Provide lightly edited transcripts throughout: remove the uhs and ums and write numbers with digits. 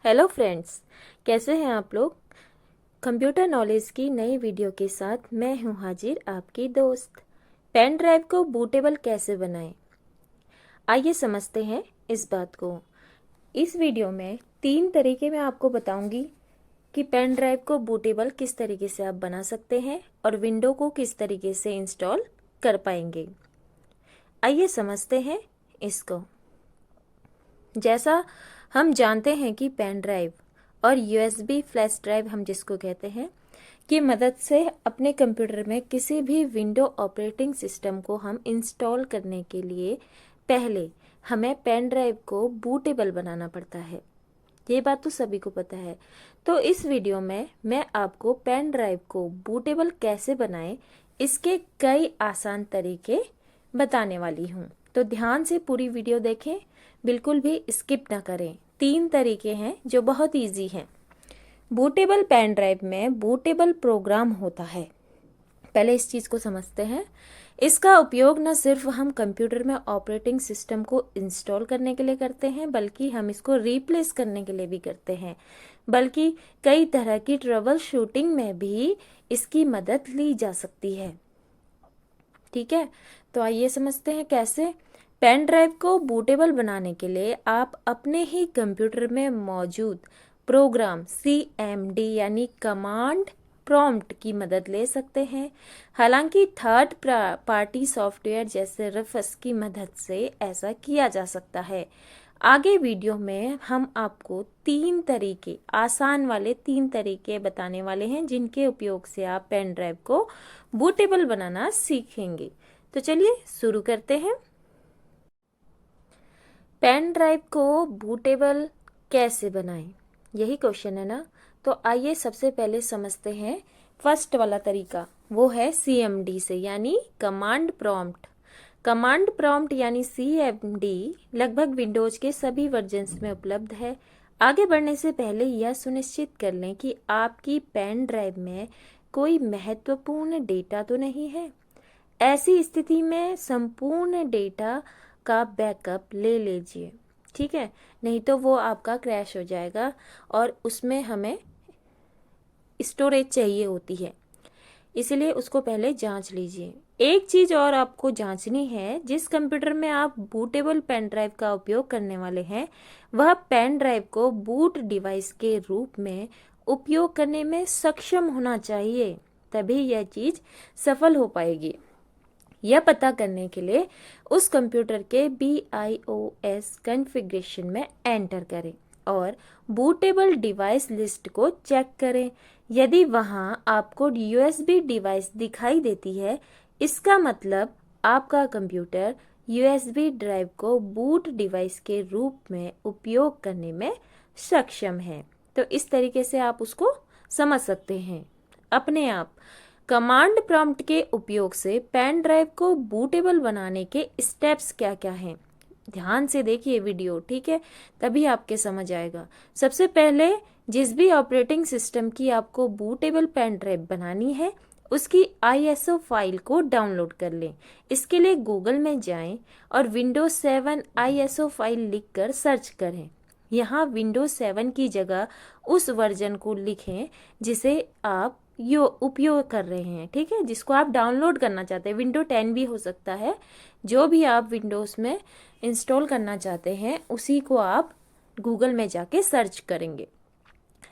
Hello friends, कैसे हैं आप लोग। कंप्यूटर नॉलेज की नई वीडियो के साथ मैं हूं हाजिर, आपकी दोस्त। पेन ड्राइव को बूटेबल कैसे बनाएं, आइए समझते हैं इस बात को। इस वीडियो में 3 तरीके मैं आपको बताऊंगी कि पेन ड्राइव को बूटेबल किस तरीके से आप बना सकते हैं और विंडो को किस तरीके से इंस्टॉल कर पाएंगे। आइए समझते हैं इसको। जैसा हम जानते हैं कि पेन ड्राइव और यूएसबी फ्लैश ड्राइव हम जिसको कहते हैं की मदद से अपने कंप्यूटर में किसी भी विंडो ऑपरेटिंग सिस्टम को हम इंस्टॉल करने के लिए पहले हमें पेन ड्राइव को बूटेबल बनाना पड़ता है। ये बात तो सभी को पता है। तो इस वीडियो में मैं आपको पेन ड्राइव को बूटेबल कैसे बनाएं इसके कई आसान तरीके बताने वाली हूँ। तो ध्यान से पूरी वीडियो देखें, बिल्कुल भी स्किप ना करें। 3 तरीके हैं जो बहुत इजी हैं। बूटेबल पेन ड्राइव में बूटेबल प्रोग्राम होता है। पहले इस चीज़ को समझते हैं। इसका उपयोग न सिर्फ हम कंप्यूटर में ऑपरेटिंग सिस्टम को इंस्टॉल करने के लिए करते हैं, बल्कि हम इसको रिप्लेस करने के लिए भी करते हैं। बल्कि कई तरह की ट्रबल शूटिंग में भी इसकी मदद ली जा सकती है। ठीक है, तो आइए समझते हैं कैसे। पेन ड्राइव को बूटेबल बनाने के लिए आप अपने ही कंप्यूटर में मौजूद प्रोग्राम CMD यानी कमांड प्रॉम्प्ट की मदद ले सकते हैं। हालांकि थर्ड पार्टी सॉफ्टवेयर जैसे रफस की मदद से ऐसा किया जा सकता है। आगे वीडियो में हम आपको 3 तरीके, आसान वाले 3 तरीके बताने वाले हैं जिनके उपयोग से आप पेन ड्राइव को बूटेबल बनाना सीखेंगे। तो चलिए शुरू करते हैं। पेन ड्राइव को बूटेबल कैसे बनाएं, यही क्वेश्चन है ना। तो आइए सबसे पहले समझते हैं फर्स्ट वाला तरीका, वो है CMD से यानी कमांड प्रॉम्प्ट। कमांड प्रॉम्प्ट यानी CMD लगभग विंडोज के सभी वर्जन्स में उपलब्ध है। आगे बढ़ने से पहले यह सुनिश्चित कर लें कि आपकी पेन ड्राइव में कोई महत्वपूर्ण डेटा तो नहीं है। ऐसी स्थिति में संपूर्ण डेटा का बैकअप ले लीजिए, ठीक है, नहीं तो वो आपका क्रैश हो जाएगा और उसमें हमें स्टोरेज चाहिए होती है, इसलिए उसको पहले जांच लीजिए। एक चीज और आपको जांचनी है, जिस कंप्यूटर में आप बूटेबल पेन ड्राइव का उपयोग करने वाले हैं वह पेन ड्राइव को बूट डिवाइस के रूप में उपयोग करने में सक्षम होना चाहिए, तभी यह चीज सफल हो पाएगी। यह पता करने के लिए उस कंप्यूटर के BIOS कॉन्फ़िगरेशन में एंटर करें और बूटेबल डिवाइस लिस्ट को चेक करें। यदि वहां आपको USB डिवाइस दिखाई देती है, इसका मतलब आपका कंप्यूटर USB ड्राइव को बूट डिवाइस के रूप में उपयोग करने में सक्षम है। तो इस तरीके से आप उसको समझ सकते हैं अपने आप। कमांड प्रॉम्प्ट के उपयोग से पेन ड्राइव को बूटेबल बनाने के स्टेप्स क्या क्या हैं, ध्यान से देखिए वीडियो, ठीक है, तभी आपके समझ आएगा। सबसे पहले जिस भी ऑपरेटिंग सिस्टम की आपको बूटेबल पेन ड्राइव बनानी है उसकी ISO फाइल को डाउनलोड कर लें। इसके लिए गूगल में जाएं और विंडोज 7 ISO फाइल लिखकर सर्च करें। यहाँ विंडोज 7 की जगह उस वर्जन को लिखें जिसे आप यो उपयोग कर रहे हैं, ठीक है, जिसको आप डाउनलोड करना चाहते हैं। विंडो 10 भी हो सकता है, जो भी आप विंडोज़ में इंस्टॉल करना चाहते हैं उसी को आप गूगल में जाके सर्च करेंगे।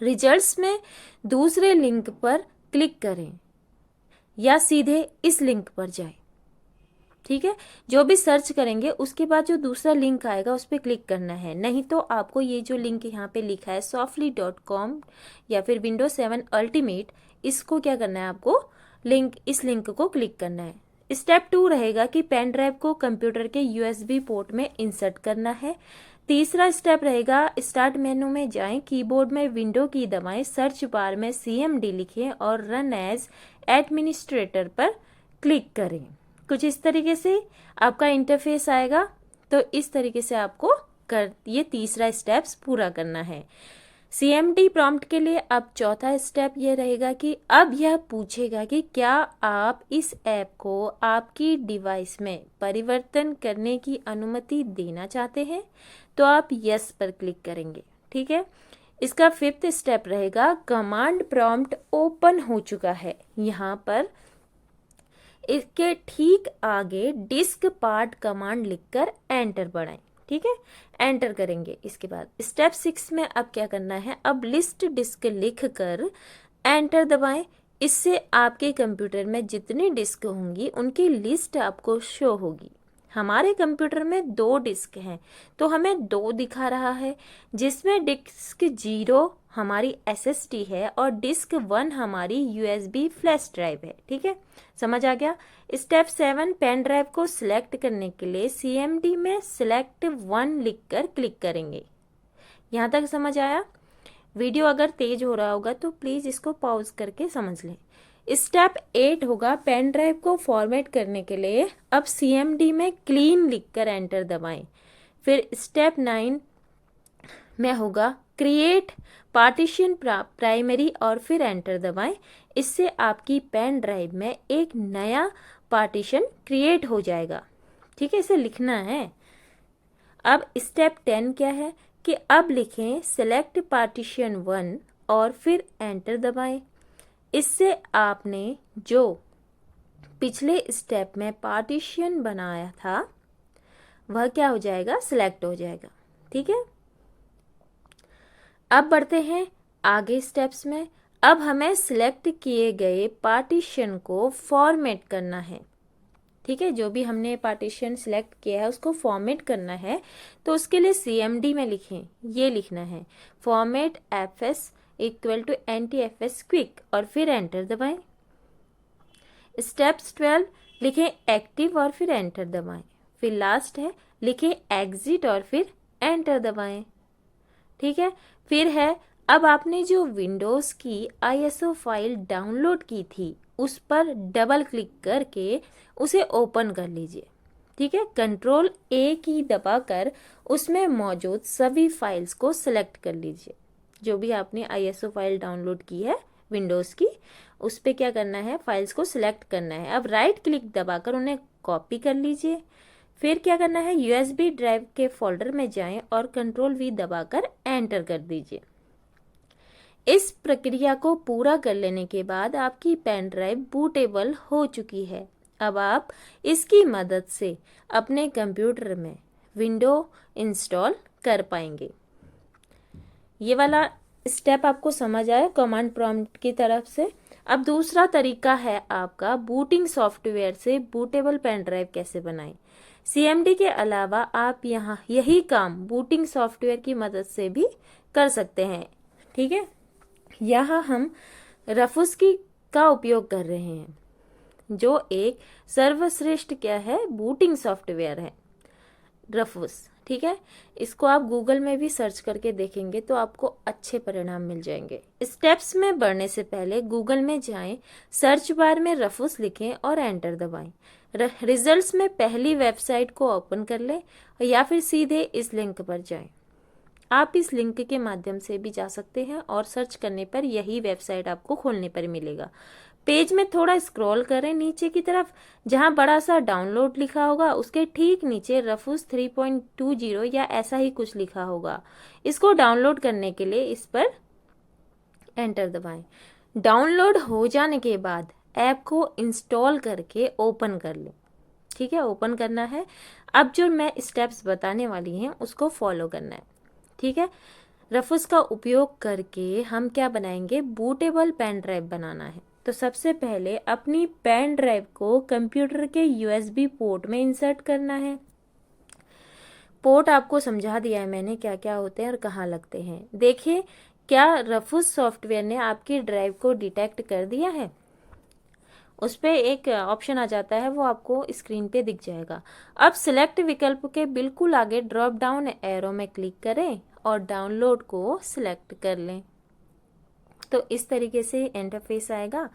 रिजल्ट्स में दूसरे लिंक पर क्लिक करें या सीधे इस लिंक पर जाएं, ठीक है। जो भी सर्च करेंगे उसके बाद जो दूसरा लिंक आएगा उस पर क्लिक करना है, नहीं तो आपको ये जो लिंक यहाँ पे लिखा है softly.com या फिर Windows 7 अल्टीमेट, इसको क्या करना है, आपको इस लिंक को क्लिक करना है। स्टेप 2 रहेगा कि पेन ड्राइव को कंप्यूटर के USB पोर्ट में इंसर्ट करना है। तीसरा स्टेप रहेगा, स्टार्ट मेनू में जाएं, कीबोर्ड में विंडो की दबाएं, सर्च बार में CMD लिखें और रन एज एडमिनिस्ट्रेटर पर क्लिक करें। कुछ इस तरीके से आपका इंटरफेस आएगा। तो इस तरीके से आपको ये तीसरा स्टेप्स पूरा करना है। CMD प्रॉम्प्ट के लिए अब चौथा स्टेप ये रहेगा कि अब यह पूछेगा कि क्या आप इस ऐप को आपकी डिवाइस में परिवर्तन करने की अनुमति देना चाहते हैं, तो आप यस पर क्लिक करेंगे, ठीक है। इसका फिफ्थ स्टेप रहेगा कमांड प्रॉम्प्ट ओपन हो चुका है। यहाँ पर इसके ठीक आगे डिस्क पार्ट कमांड लिखकर एंटर बढ़ाएं। ठीक है, एंटर करेंगे। इसके बाद स्टेप 6 में अब क्या करना है, अब लिस्ट डिस्क लिख कर एंटर दबाएं। इससे आपके कंप्यूटर में जितनी डिस्क होंगी उनकी लिस्ट आपको शो होगी। हमारे कंप्यूटर में 2 डिस्क हैं तो हमें 2 दिखा रहा है, जिसमें डिस्क 0 हमारी SSD है और डिस्क 1 हमारी USB फ्लैश ड्राइव है। ठीक है, समझ आ गया। स्टेप 7 पेन ड्राइव को सिलेक्ट करने के लिए CMD में सिलेक्ट 1 लिखकर क्लिक करेंगे। यहाँ तक समझ आया? वीडियो अगर तेज हो रहा होगा तो प्लीज़ इसको पॉज करके समझ लें। स्टेप 8 होगा पेन ड्राइव को फॉर्मेट करने के लिए अब CMD में क्लीन लिखकर एंटर दबाएं। फिर स्टेप 9 में होगा क्रिएट पार्टीशन प्राइमरी और फिर एंटर दबाएं। इससे आपकी पेन ड्राइव में एक नया पार्टीशन क्रिएट हो जाएगा। ठीक है, इसे लिखना है। अब स्टेप 10 क्या है कि अब लिखें सेलेक्ट पार्टीशन 1 और फिर एंटर दबाएं। इससे आपने जो पिछले स्टेप में पार्टीशन बनाया था वह क्या हो जाएगा, सिलेक्ट हो जाएगा। ठीक है, अब बढ़ते हैं आगे स्टेप्स में। अब हमें सिलेक्ट किए गए पार्टीशन को फॉर्मेट करना है। ठीक है, जो भी हमने पार्टीशन सिलेक्ट किया है उसको फॉर्मेट करना है, तो उसके लिए CMD में लिखें, ये लिखना है format FS equal to NTFS quick और फिर एंटर दबाएं। स्टेप्स 12 लिखें एक्टिव और फिर एंटर दबाएं। फिर लास्ट है लिखें एग्जिट और फिर एंटर दबाएं। ठीक है, फिर है अब आपने जो विंडोज़ की ISO फाइल डाउनलोड की थी उस पर डबल क्लिक करके उसे ओपन कर लीजिए। ठीक है, Ctrl A की दबाकर उसमें मौजूद सभी फाइल्स को सिलेक्ट कर लीजिए। जो भी आपने ISO फाइल डाउनलोड की है विंडोज़ की, उस पर क्या करना है, फाइल्स को सिलेक्ट करना है। अब राइट क्लिक दबाकर उन्हें कॉपी कर लीजिए। फिर क्या करना है, USB ड्राइव के फोल्डर में जाएं और Ctrl V दबाकर एंटर कर दीजिए। इस प्रक्रिया को पूरा कर लेने के बाद आपकी पेन ड्राइव बूटेबल हो चुकी है। अब आप इसकी मदद से अपने कंप्यूटर में विंडो इंस्टॉल कर पाएंगे। ये वाला स्टेप आपको समझ आया कमांड प्रॉम्प्ट की तरफ से। अब दूसरा तरीका है आपका बूटिंग सॉफ्टवेयर से बूटेबल पेन ड्राइव कैसे बनाएं। CMD के अलावा आप यहाँ यही काम बूटिंग सॉफ्टवेयर की मदद से भी कर सकते हैं। ठीक है, यहाँ हम रफूस का उपयोग कर रहे हैं, जो एक सर्वश्रेष्ठ क्या है, बूटिंग सॉफ्टवेयर है रफूस। ठीक है, इसको आप गूगल में भी सर्च करके देखेंगे तो आपको अच्छे परिणाम मिल जाएंगे। स्टेप्स में बढ़ने से पहले गूगल में जाएं, सर्च बार में रफूस लिखें और एंटर दबाएं। रिजल्ट्स में पहली वेबसाइट को ओपन कर लें या फिर सीधे इस लिंक पर जाएं। आप इस लिंक के माध्यम से भी जा सकते हैं और सर्च करने पर यही वेबसाइट आपको खोलने पर मिलेगा। पेज में थोड़ा स्क्रॉल करें नीचे की तरफ, जहां बड़ा सा डाउनलोड लिखा होगा उसके ठीक नीचे रफूस 3.20 या ऐसा ही कुछ लिखा होगा। इसको डाउनलोड करने के लिए इस पर एंटर दबाएं। डाउनलोड हो जाने के बाद ऐप को इंस्टॉल करके ओपन कर लें। ठीक है, ओपन करना है। अब जो मैं स्टेप्स बताने वाली हैं उसको फॉलो करना है। ठीक है, रफूस का उपयोग करके हम क्या बनाएंगे, बूटेबल पेन ड्राइव बनाना है। तो सबसे पहले अपनी पेन ड्राइव को कंप्यूटर के USB पोर्ट में इंसर्ट करना है। पोर्ट आपको समझा दिया है मैंने क्या क्या होते हैं और कहाँ लगते हैं। देखिए क्या रफूस सॉफ्टवेयर ने आपकी ड्राइव को डिटेक्ट कर दिया है। उस पर एक ऑप्शन आ जाता है, वो आपको स्क्रीन पे दिख जाएगा। अब सिलेक्ट विकल्प के बिल्कुल आगे ड्रॉप डाउन एरो में क्लिक करें और डाउनलोड को सिलेक्ट कर लें। तो इस तरीके से इंटरफेस आएगा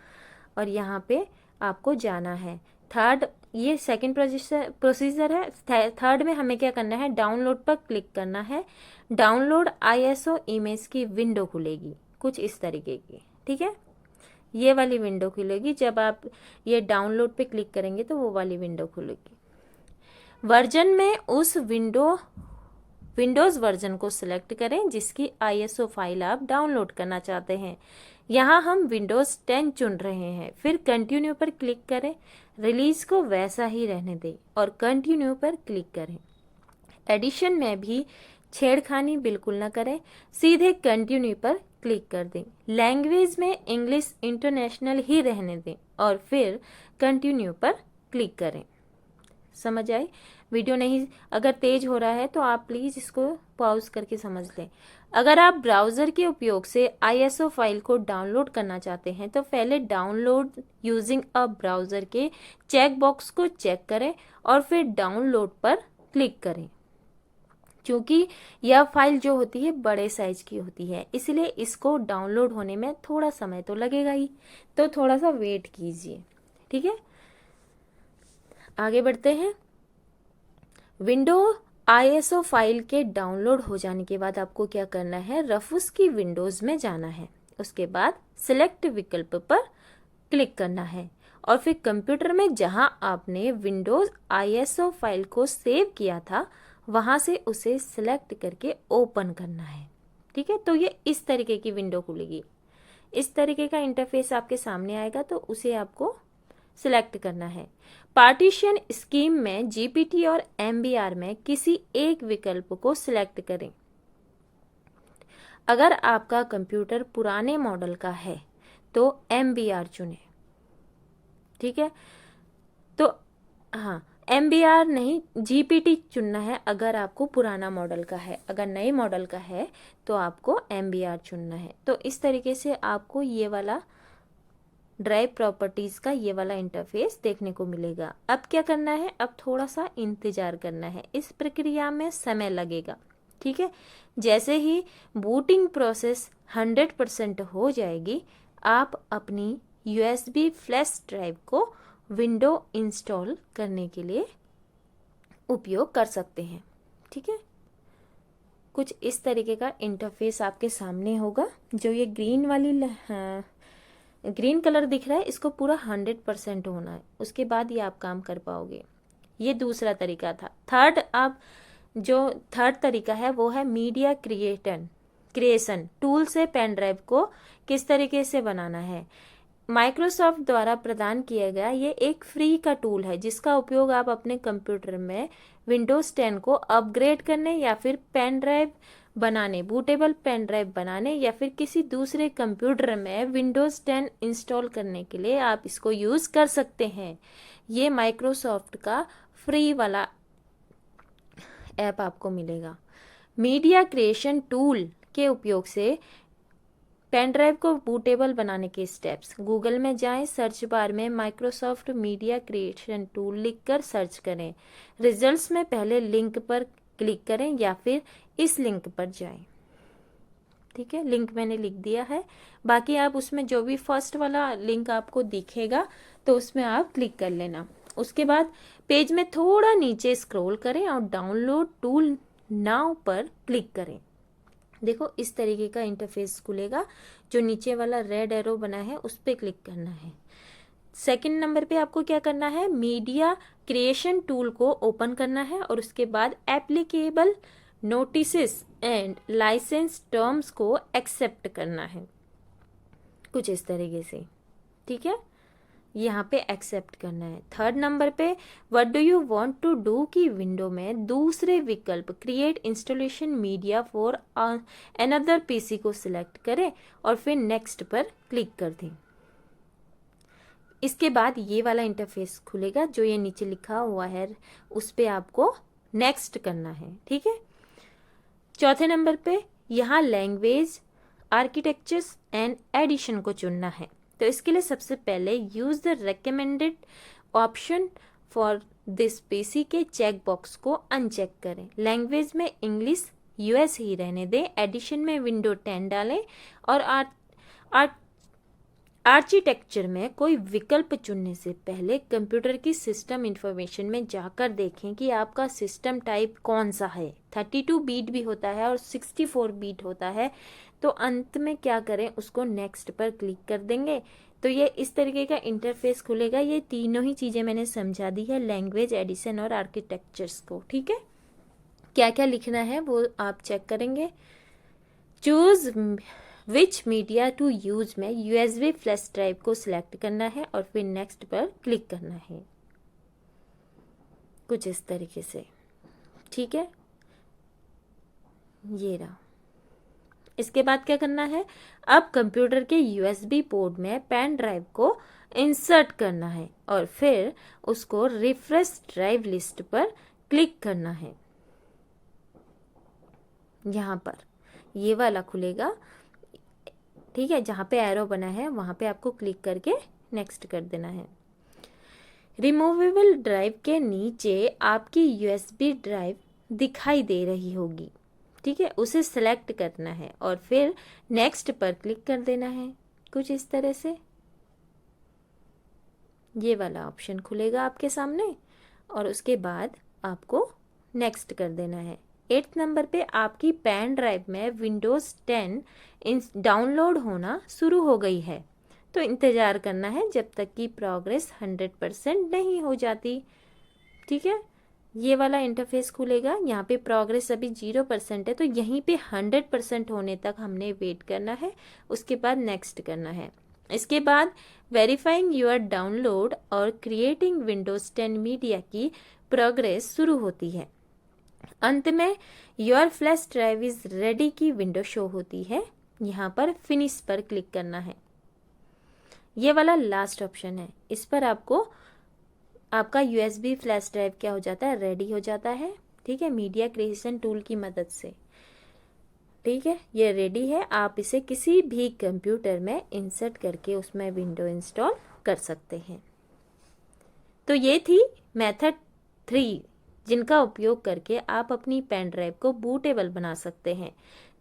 और यहाँ पे आपको जाना है। थर्ड, ये सेकंड प्रोसीजर है। थर्ड में हमें क्या करना है, डाउनलोड पर क्लिक करना है। डाउनलोड ISO इमेज की विंडो खुलेगी कुछ इस तरीके की। ठीक है, ये वाली विंडो खुलेगी। जब आप ये डाउनलोड पे क्लिक करेंगे तो वो वाली विंडो खुलेगी। वर्जन में उस विंडो विंडोज़ वर्जन को सिलेक्ट करें जिसकी ISO फाइल आप डाउनलोड करना चाहते हैं। यहाँ हम विंडोज़ 10 चुन रहे हैं। फिर कंटिन्यू पर क्लिक करें, रिलीज को वैसा ही रहने दें और कंटिन्यू पर क्लिक करें। एडिशन में भी छेड़खानी बिल्कुल ना करें, सीधे कंटिन्यू पर क्लिक कर दें। लैंग्वेज में इंग्लिश इंटरनेशनल ही रहने दें और फिर कंटिन्यू पर क्लिक करें। समझ आई? वीडियो नहीं अगर तेज हो रहा है तो आप प्लीज़ इसको पॉज करके समझ लें। अगर आप ब्राउज़र के उपयोग से ISO फाइल को डाउनलोड करना चाहते हैं तो पहले डाउनलोड यूजिंग अ ब्राउज़र के चेक बॉक्स को चेक करें और फिर डाउनलोड पर क्लिक करें। क्योंकि यह फाइल जो होती है बड़े साइज की होती है, इसलिए इसको डाउनलोड होने में थोड़ा समय तो लगेगा ही, तो थोड़ा सा वेट कीजिए। ठीक है, आगे बढ़ते हैं। विंडो ISO फाइल के डाउनलोड हो जाने के बाद आपको क्या करना है, रफूस की विंडोज़ में जाना है। उसके बाद सिलेक्ट विकल्प पर क्लिक करना है और फिर कंप्यूटर में जहां आपने विंडोज़ ISO फाइल को सेव किया था वहां से उसे सिलेक्ट करके ओपन करना है। ठीक है, तो ये इस तरीके की विंडो खुलेगी। इस तरीके का इंटरफेस आपके सामने आएगा तो उसे आपको सिलेक्ट करना है। पार्टीशन स्कीम में GPT और MBR में किसी एक विकल्प को सिलेक्ट करें। अगर आपका कंप्यूटर पुराने मॉडल का है तो MBR चुनें। ठीक है, तो हाँ, MBR नहीं, GPT चुनना है अगर आपको पुराना मॉडल का है। अगर नए मॉडल का है तो आपको MBR चुनना है। तो इस तरीके से आपको ये वाला ड्राइव प्रॉपर्टीज़ का ये वाला इंटरफेस देखने को मिलेगा। अब क्या करना है, अब थोड़ा सा इंतज़ार करना है, इस प्रक्रिया में समय लगेगा। ठीक है, जैसे ही बूटिंग प्रोसेस 100% हो जाएगी आप अपनी USB फ्लैश ड्राइव को विंडो इंस्टॉल करने के लिए उपयोग कर सकते हैं। ठीक है, कुछ इस तरीके का इंटरफेस आपके सामने होगा। जो ये ग्रीन कलर दिख रहा है इसको पूरा 100% होना है, उसके बाद ये आप काम कर पाओगे। ये दूसरा तरीका था। थर्ड तरीका है वो है मीडिया क्रिएशन टूल से पेन ड्राइव को किस तरीके से बनाना है। माइक्रोसॉफ्ट द्वारा प्रदान किया गया ये एक फ्री का टूल है जिसका उपयोग आप अपने कंप्यूटर में विंडोज़ 10 को अपग्रेड करने या फिर पेन ड्राइव बनाने, बूटेबल पेन ड्राइव बनाने या फिर किसी दूसरे कंप्यूटर में विंडोज़ 10 इंस्टॉल करने के लिए आप इसको यूज़ कर सकते हैं। ये माइक्रोसॉफ्ट का फ्री वाला ऐप आपको मिलेगा। मीडिया क्रिएशन टूल के उपयोग से पेन ड्राइव को बूटेबल बनाने के स्टेप्स। गूगल में जाएं, सर्च बार में माइक्रोसॉफ्ट मीडिया क्रिएशन टूल लिखकर सर्च करें। रिजल्ट्स में पहले लिंक पर क्लिक करें या फिर इस लिंक पर जाएं। ठीक है, लिंक मैंने लिख दिया है, बाकी आप उसमें जो भी फर्स्ट वाला लिंक आपको दिखेगा तो उसमें आप क्लिक कर लेना। उसके बाद पेज में थोड़ा नीचे स्क्रॉल करें और डाउनलोड टूल नाउ पर क्लिक करें। देखो इस तरीके का इंटरफेस खुलेगा। जो नीचे वाला रेड एरो बना है उस पर क्लिक करना है। सेकंड नंबर पे आपको क्या करना है, मीडिया क्रिएशन टूल को ओपन करना है और उसके बाद applicable notices and license terms को एक्सेप्ट करना है, कुछ इस तरीके से। ठीक है, यहाँ पे एक्सेप्ट करना है। थर्ड नंबर पे what do you want to do की विंडो में दूसरे विकल्प create installation media for another PC को सिलेक्ट करें और फिर नेक्स्ट पर क्लिक कर दें। इसके बाद ये वाला इंटरफेस खुलेगा, जो ये नीचे लिखा हुआ है उस पे आपको नेक्स्ट करना है। ठीक है, चौथे नंबर पे यहाँ लैंग्वेज, आर्किटेक्चर्स एंड एडिशन को चुनना है। तो इसके लिए सबसे पहले use the recommended option for this PC के चेक बॉक्स को अनचेक करें। लैंग्वेज में इंग्लिश US ही रहने दें। एडिशन में विंडो 10 डालें और आर्किटेक्चर में कोई विकल्प चुनने से पहले कंप्यूटर की सिस्टम इंफॉर्मेशन में जाकर देखें कि आपका सिस्टम टाइप कौन सा है। 32 बीट भी होता है और 64 बीट होता है। तो अंत में क्या करें, उसको नेक्स्ट पर क्लिक कर देंगे तो ये इस तरीके का इंटरफेस खुलेगा। ये तीनों ही चीज़ें मैंने समझा दी है, लैंग्वेज, एडिशन और आर्किटेक्चर्स को। ठीक है, क्या क्या लिखना है वो आप चेक करेंगे। Choose which media to use में यूएसबी फ्लैश ड्राइव को सिलेक्ट करना है और फिर नेक्स्ट पर क्लिक करना है, कुछ इस तरीके से। ठीक है, ये रहा। इसके बाद क्या करना है, अब कंप्यूटर के यूएसबी पोर्ट में पेन ड्राइव को इंसर्ट करना है और फिर उसको रिफ्रेश ड्राइव लिस्ट पर क्लिक करना है। यहाँ पर ये वाला खुलेगा, ठीक है, जहाँ पे एरो बना है वहाँ पे आपको क्लिक करके नेक्स्ट कर देना है। रिमूवेबल ड्राइव के नीचे आपकी यूएसबी ड्राइव दिखाई दे रही होगी, ठीक है, उसे सेलेक्ट करना है और फिर नेक्स्ट पर क्लिक कर देना है, कुछ इस तरह से। ये वाला ऑप्शन खुलेगा आपके सामने और उसके बाद आपको नेक्स्ट कर देना है। 8 नंबर पे आपकी पेन ड्राइव में विंडोज़ 10 डाउनलोड होना शुरू हो गई है, तो इंतज़ार करना है जब तक कि प्रोग्रेस 100% नहीं हो जाती। ठीक है, ये वाला इंटरफेस खुलेगा, यहाँ पे प्रोग्रेस अभी 0% है, तो यहीं पे 100% होने तक हमने वेट करना है, उसके बाद नेक्स्ट करना है। इसके बाद वेरीफाइंग योर डाउनलोड और क्रिएटिंग विंडोज़ 10 मीडिया की प्रोग्रेस शुरू होती है। अंत में your flash drive is ready की विंडो शो होती है, यहाँ पर फिनिश पर क्लिक करना है। ये वाला लास्ट ऑप्शन है, इस पर आपको आपका यूएसबी फ्लैश ड्राइव क्या हो जाता है, रेडी हो जाता है। ठीक है, मीडिया क्रिएशन टूल की मदद से। ठीक है, ये रेडी है, आप इसे किसी भी कंप्यूटर में इंसर्ट करके उसमें विंडो इंस्टॉल कर सकते हैं। तो ये थी मेथड 3 जिनका उपयोग करके आप अपनी पेन ड्राइव को बूटेबल बना सकते हैं।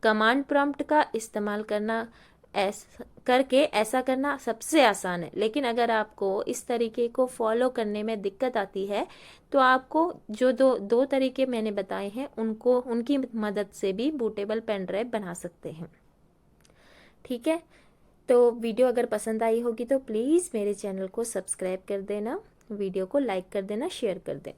कमांड प्रॉम्प्ट का इस्तेमाल करना ऐसा करना सबसे आसान है, लेकिन अगर आपको इस तरीके को फॉलो करने में दिक्कत आती है तो आपको जो दो तरीके मैंने बताए हैं उनकी मदद से भी बूटेबल पेन ड्राइव बना सकते हैं। ठीक है, तो वीडियो अगर पसंद आई होगी तो प्लीज़ मेरे चैनल को सब्सक्राइब कर देना, वीडियो को लाइक कर देना, शेयर कर देना।